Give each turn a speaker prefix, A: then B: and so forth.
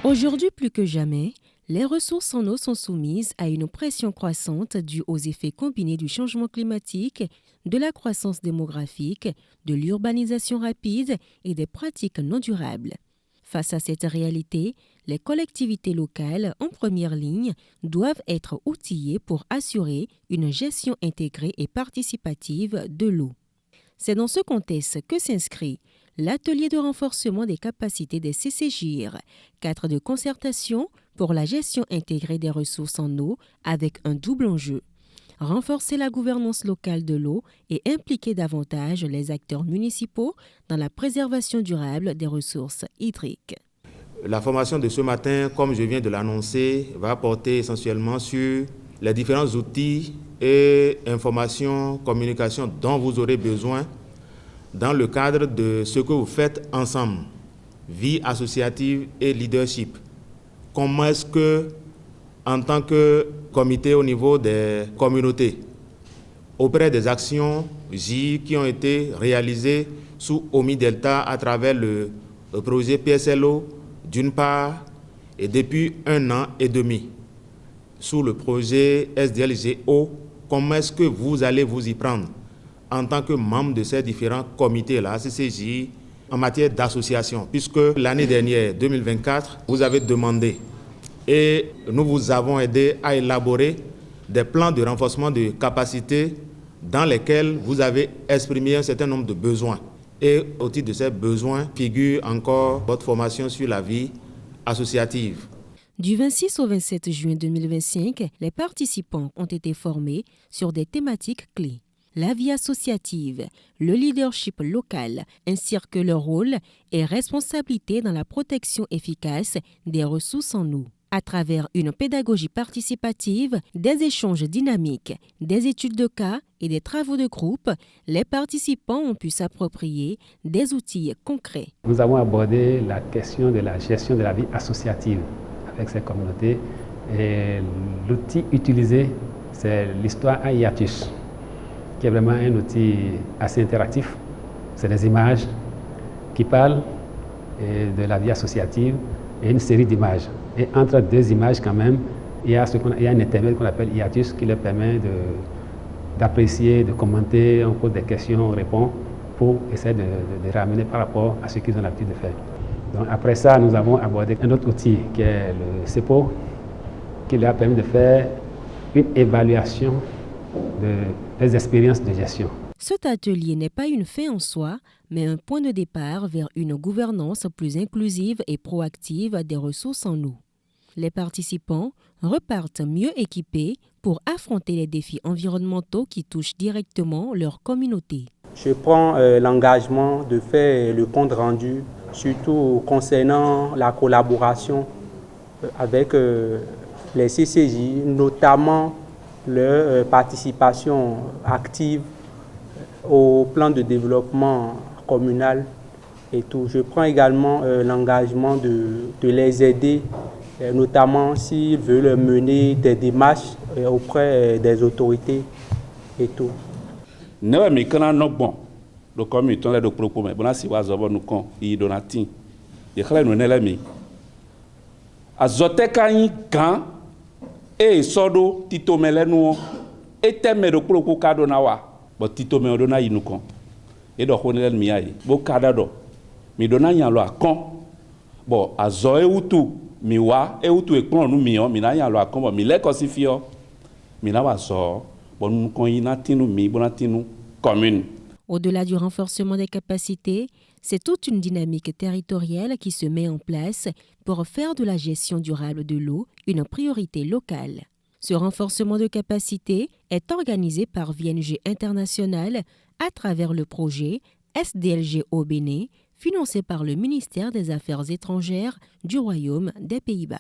A: Aujourd'hui plus que jamais, les ressources en eau sont soumises à une pression croissante due aux effets combinés du changement climatique, de la croissance démographique, de l'urbanisation rapide et des pratiques non durables. Face à cette réalité, les collectivités locales, en première ligne, doivent être outillées pour assurer une gestion intégrée et participative de l'eau. C'est dans ce contexte que s'inscrit l'atelier de renforcement des capacités des CCJIR, cadre de concertation pour la gestion intégrée des ressources en eau avec un double enjeu: renforcer la gouvernance locale de l'eau et impliquer davantage les acteurs municipaux dans la préservation durable des ressources hydriques.
B: La formation de ce matin, comme je viens de l'annoncer, va porter essentiellement sur les différents outils et informations, communications dont vous aurez besoin dans le cadre de ce que vous faites ensemble, vie associative et leadership. Comment est-ce que, en tant que comité au niveau des communautés, auprès des actions J qui ont été réalisées sous OMI Delta à travers le projet PSLO, d'une part, et depuis 1 an et demi, sous le projet SDLGO, comment est-ce que vous allez vous y prendre en tant que membre de ces différents comités-là, CCJ, en matière d'association, puisque l'année dernière, 2024, vous avez demandé et nous vous avons aidé à élaborer des plans de renforcement de capacités dans lesquels vous avez exprimé un certain nombre de besoins. Et au titre de ces besoins figure encore votre formation sur la vie associative.
A: Du 26 au 27 juin 2025, les participants ont été formés sur des thématiques clés: la vie associative, le leadership local, ainsi que leur rôle et responsabilité dans la protection efficace des ressources en eau. À travers une pédagogie participative, des échanges dynamiques, des études de cas et des travaux de groupe, les participants ont pu s'approprier des outils concrets.
C: Nous avons abordé la question de la gestion de la vie associative avec ces communautés. Et l'outil utilisé, c'est l'histoire en hiatus, qui est vraiment un outil assez interactif. C'est des images qui parlent de la vie associative et une série d'images. Et entre deux images, quand même, il y a un intermède qu'on appelle hiatus qui leur permet d'apprécier, de commenter, on pose des questions, on répond pour essayer de ramener par rapport à ce qu'ils ont l'habitude de faire. Donc après ça, nous avons abordé un autre outil qui est le CEPO, qui leur a permis de faire une évaluation des expériences de gestion.
A: Cet atelier n'est pas une fin en soi, mais un point de départ vers une gouvernance plus inclusive et proactive des ressources en eau. Les participants repartent mieux équipés pour affronter les défis environnementaux qui touchent directement leur communauté.
D: Je prends l'engagement de faire le compte rendu, surtout concernant la collaboration avec les CCJ, notamment leur participation active au plan de développement communal et tout. Je prends également l'engagement de les aider, notamment s'ils veulent mener des démarches auprès des autorités et tout.
E: Ne me kana no bon do komi ton le do propos me bona si wa zobo nu kon I donatin ye khala no nele mi azote kan kan e sodo tito mele nu e teme do propos ka do na wa bo tito me do na yinu kon e do ho nele mi ai bo kada do mi do na yan lo akon bo azo e utu mi wa e utu e pon nu mi o mi na yan lo akon bo mi le ko si fi o mi na wa so.
A: Au-delà du renforcement des capacités, c'est toute une dynamique territoriale qui se met en place pour faire de la gestion durable de l'eau une priorité locale. Ce renforcement de capacités est organisé par VNG International à travers le projet SDLGO Bénin, financé par le ministère des Affaires étrangères du Royaume des Pays-Bas.